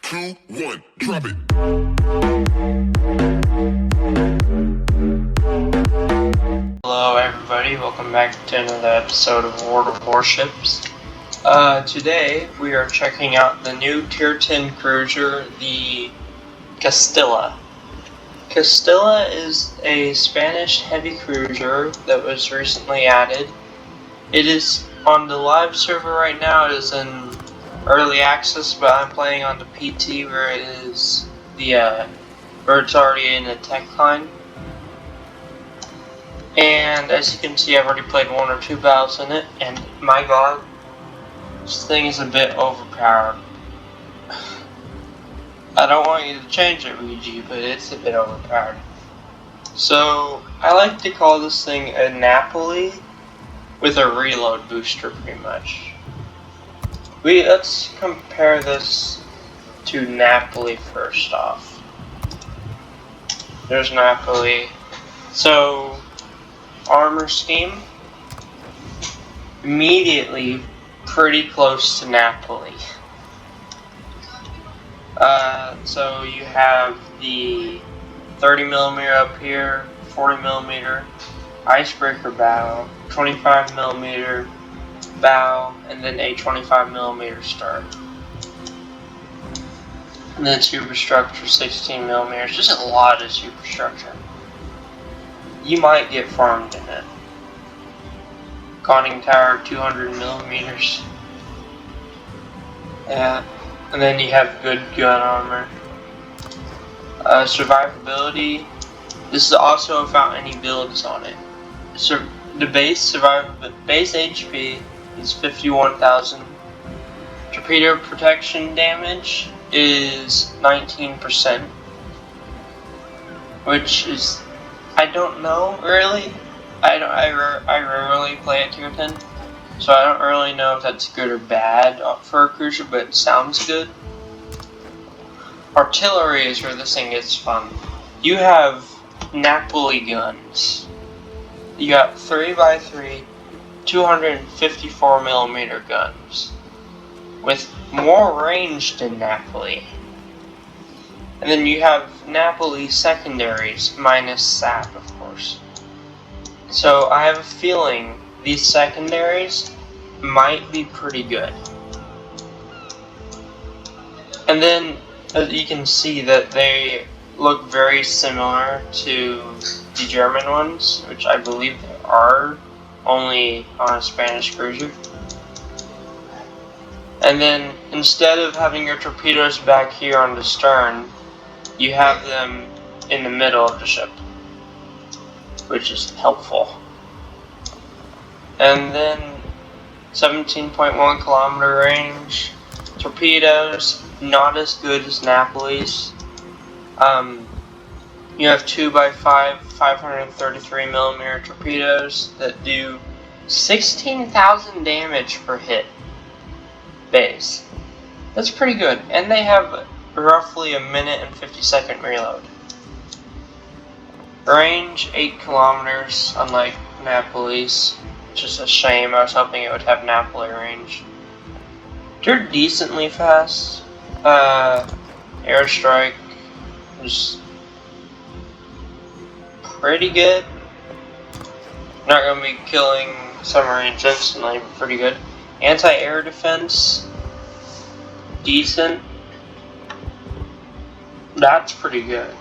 2, 1, drop it. Hello everybody, welcome back to another episode of World of Warships. Today we are checking out the new Tier 10 cruiser, the Castilla. Castilla is a Spanish heavy cruiser that was recently added. It is on the live server right now. It is in early access, but I'm playing on the PT where it is where it's already in the tech line. And as you can see, I've already played 1 or 2 battles in it, and my god, this thing is a bit overpowered. I don't want you to change it, Luigi, but it's a bit overpowered. So, I like to call this thing a Napoli with a reload booster, pretty much. Let's compare this to Napoli first off. There's Napoli. So, armor scheme, immediately pretty close to Napoli. So you have the 30mm up here, 40mm icebreaker bow, 25mm bow, and then a 25mm start. And then superstructure 16mm, just a lot of superstructure. You might get farmed in it. Conning tower 200mm. Yeah, and then you have good gun armor. Survivability. This is also without any builds on it. The base HP is 51,000. Torpedo protection damage is 19%, which is, I don't know really. I rarely play at Tier 10, so I don't really know if that's good or bad for a cruiser, but it sounds good. Artillery is where this thing gets fun. You have Napoli guns. You got 3x3, 254mm guns with more range than Napoli. And then you have Napoli secondaries minus SAP, of course. So I have a feeling these secondaries might be pretty good. And then you can see that they look very similar to the German ones, which I believe they are, only on a Spanish cruiser. And then instead of having your torpedoes back here on the stern, you have them in the middle of the ship, which is helpful. And then 17.1 kilometer range. Torpedoes, not as good as Napoli's. You have 2x5 533mm torpedoes that do 16,000 damage per hit base. That's pretty good, and they have roughly a minute and 50-second reload. Range 8 kilometers, unlike Napoli's. Just a shame. I was hoping it would have Napoli range. They're decently fast. Airstrike is pretty good. Not gonna be killing submarines instantly, but pretty good. Anti-air defense, decent. That's pretty good.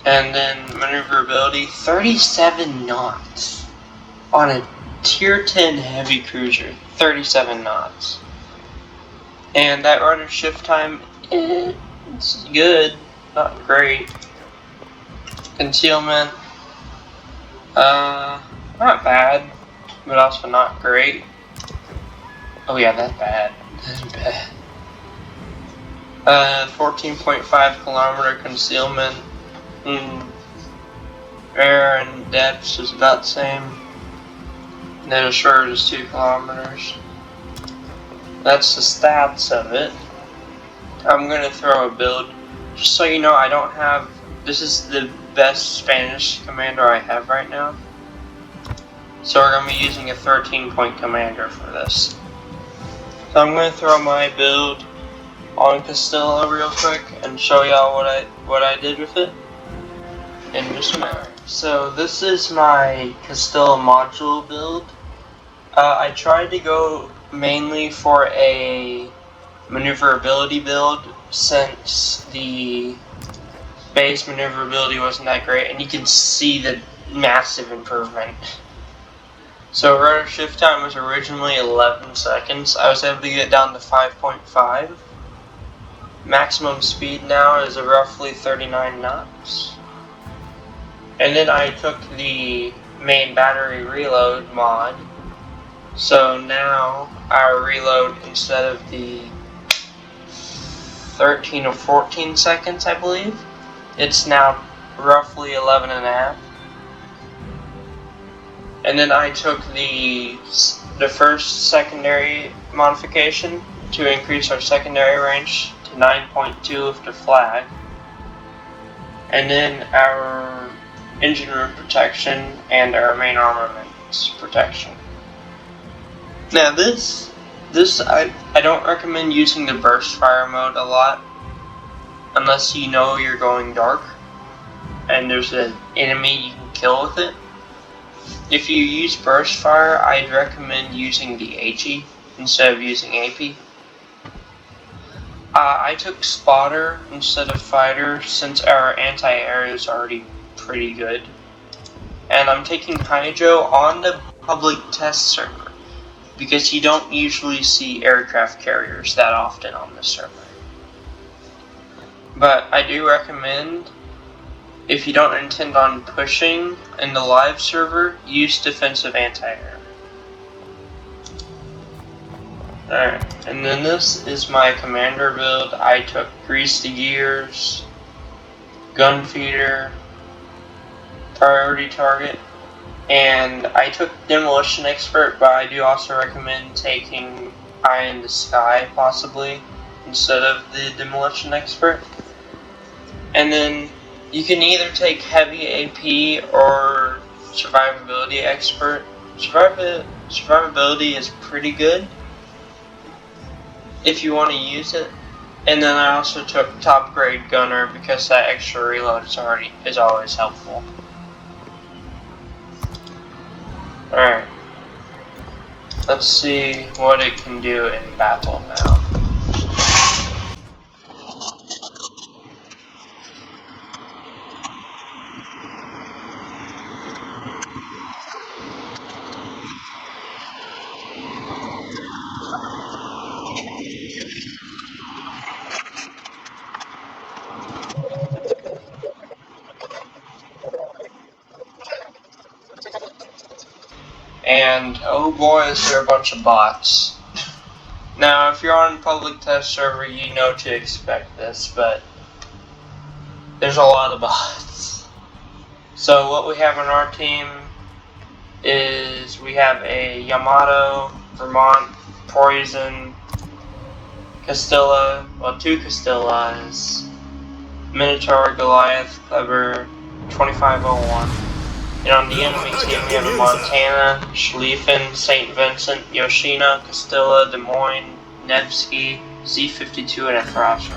And then maneuverability, 37 knots on a Tier 10 heavy cruiser, 37 knots. And that rudder shift time, it's good, not great. Concealment, not bad, but also not great. Oh yeah, that's bad. That's bad. 14.5 kilometer concealment. Air and depth is about the same. Net assured is 2 kilometers. That's the stats of it. I'm gonna throw a build. Just so you know, I don't have. This is the best Spanish commander I have right now. So we're gonna be using a 13-point commander for this. So I'm going to throw my build on Castilla real quick and show y'all what I did with it in just a minute. So this is my Castilla module build. I tried to go mainly for a maneuverability build since the base maneuverability wasn't that great, and you can see the massive improvement. So rotor shift time was originally 11 seconds. I was able to get down to 5.5. Maximum speed now is roughly 39 knots. And then I took the main battery reload mod. So now our reload, instead of the 13 or 14 seconds, I believe, it's now roughly 11 and a half. And then I took the first secondary modification to increase our secondary range to 9.2 with the flag. And then our engine room protection and our main armaments protection. Now this I don't recommend using the burst fire mode a lot unless you know you're going dark and there's an enemy you can kill with it. If you use burst fire, I'd recommend using the HE instead of using AP. I took spotter instead of fighter since our anti-air is already pretty good. And I'm taking hydro on the public test server because you don't usually see aircraft carriers that often on this server. But I do recommend, if you don't intend on pushing in the live server, use defensive anti-air. Alright, and then this is my commander build. I took grease the gears, gun feeder, priority target, and I took demolition expert, but I do also recommend taking eye in the sky possibly instead of the demolition expert. And then you can either take heavy AP or survivability expert. Survivability is pretty good if you want to use it. And then I also took top grade gunner because that extra reload is always helpful. Alright. Let's see what it can do in battle now. And oh boy, is there a bunch of bots. Now, if you're on public test server, you know to expect this, but there's a lot of bots. So what we have on our team is we have a Yamato, Vermont, Poison, Castilla, well, 2 Castillas, Minotaur, Goliath, Clever, 2501. And on the enemy team we have a Montana, Schlieffen, St. Vincent, Yoshina, Castilla, Des Moines, Nevsky, Z52, and a Thrasher.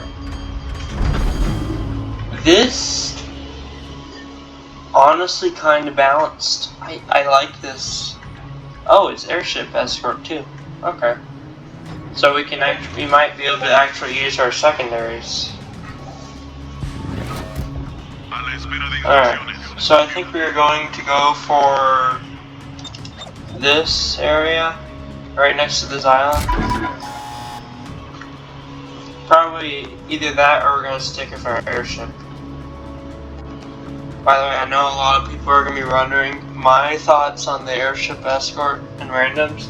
This honestly kind of balanced. I like this. Oh, it's airship escort too. Okay. So we might be able to actually use our secondaries. Alright. So I think we are going to go for this area, right next to this island. Probably either that or we're going to stick with our airship. By the way, I know a lot of people are going to be wondering my thoughts on the airship escort and randoms.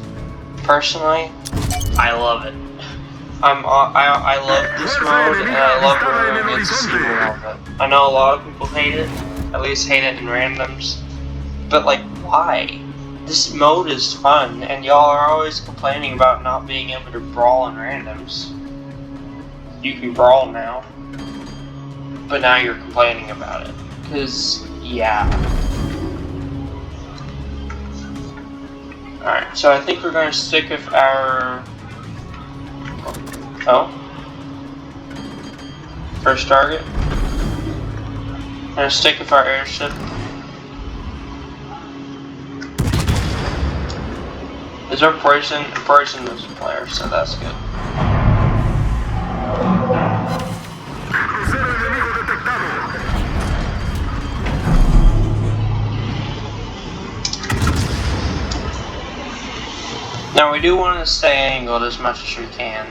Personally, I love it. I love this mode, and I love where we get to see more of it. I know a lot of people hate it, at least hate it in randoms, but like, why? This mode is fun, and y'all are always complaining about not being able to brawl in randoms. You can brawl now, but now you're complaining about it, because, yeah. Alright, so I think we're going to stick with our Oh. First target. Gonna stick with our airship. Is our poison this player, so that's good. Now we do want to stay angled as much as we can.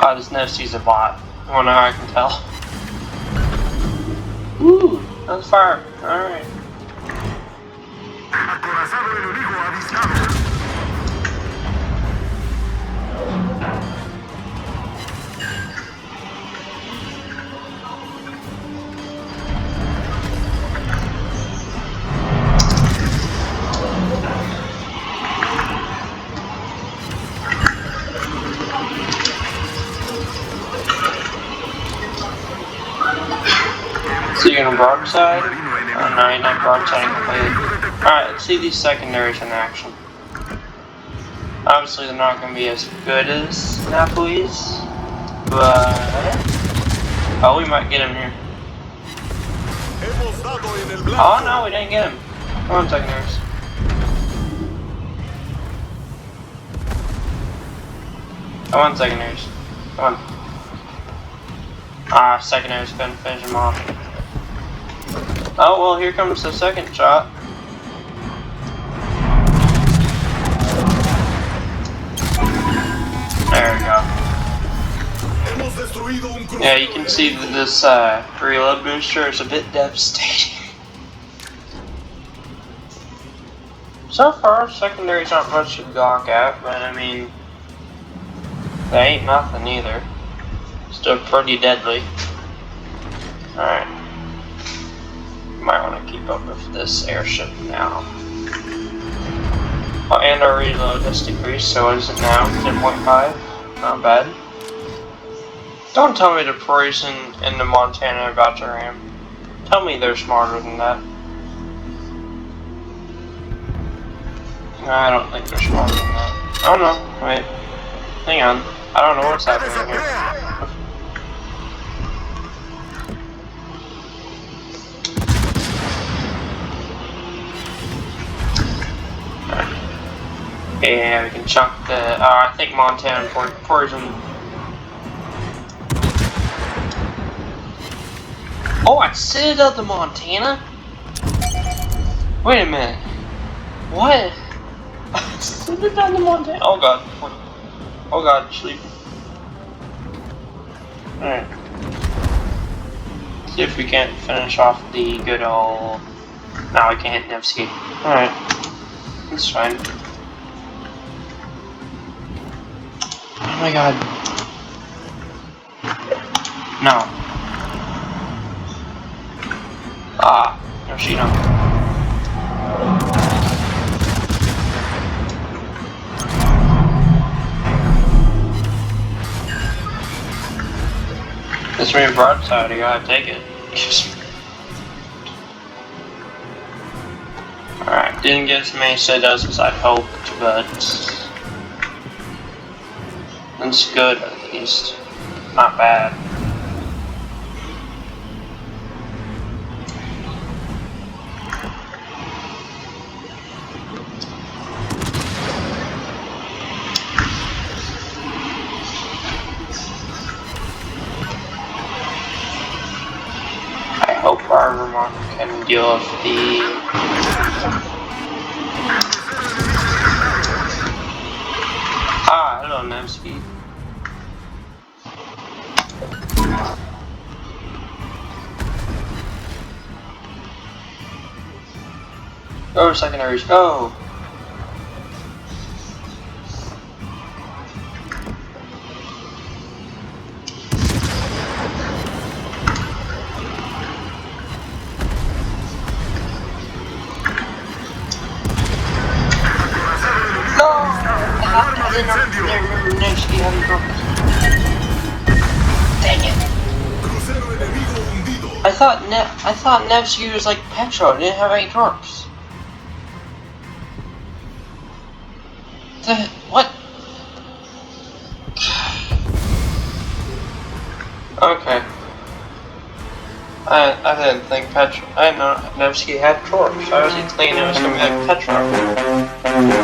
Oh, this never sees a bot. I don't know how I can tell. Ooh, that's fire. Alright. So you're gonna broadside? Oh no, you're not broadsiding completely. Alright, let's see these secondaries in action. Obviously they're not gonna be as good as Napoli's, but... oh, we might get him here. Oh no, we didn't get him. Come on, secondaries. Come on, secondaries. Come on. Ah, secondaries couldn't finish him off. Oh, well, here comes the second shot. There we go. Yeah, you can see that this reload booster is a bit devastating. So far, secondaries aren't much to gawk at, but I mean, they ain't nothing either. Still pretty deadly. Alright. Might want to keep up with this airship now. Oh, and our reload has decreased, so what is it now? 10.5? Not bad. Don't tell me the poison in the Montana are about to ram. Tell me they're smarter than that. I don't think they're smarter than that. Oh no, wait. Hang on. I don't know what's happening here. Yeah, we can chunk the. I think Montana poison. Oh, I Citadel the Montana? Wait a minute. What? Citadel the Montana? Oh god. Oh god, sleep. Alright. See if we can't finish off the good old. No, we can't Nevsky. Alright. That's fine. Oh my god. No. Ah, no, she don't. This ray broadside, I gotta take it. Alright, didn't get as many Citadels as I hoped, but it's good at least. Not bad. I hope our Vermont can deal with the hello Nevsky. Go secondaries, go! Dang it. Crucero enemigo hundido. I thought Nevsky was like Petro. It didn't have any torps. What? Okay. I didn't think Petro. I didn't know Nevsky had torps. I was thinking it was gonna be like Petro.